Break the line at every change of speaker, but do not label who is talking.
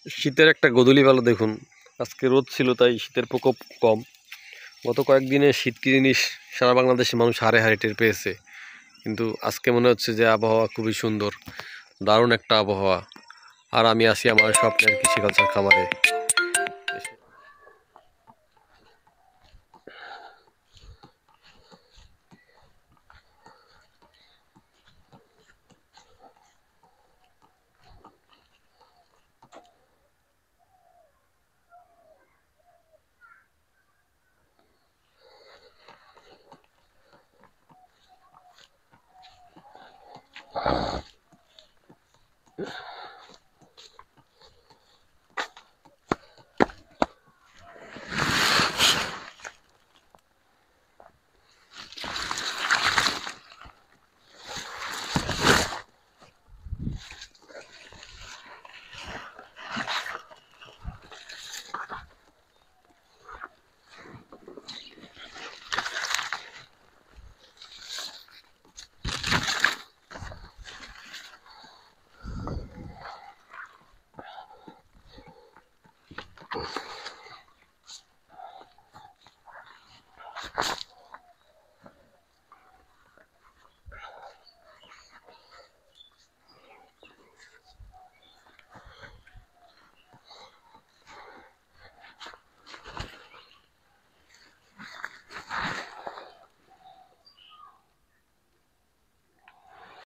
শীতের একটা গোধূলি বেলা দেখুন, আজকে রোদ ছিল তাই শীতের প্রকোপ কম। গত কয়েকদিনে শীত কি জিনিস সারা বাংলাদেশে মানুষ হাড়ে হাড়ে টের পেয়েছে, কিন্তু আজকে মনে হচ্ছে যে আবহাওয়া খুবই সুন্দর, দারুণ একটা আবহাওয়া। আর আমি আছি আমার স্বপ্নের কৃষি কালচার খামারে।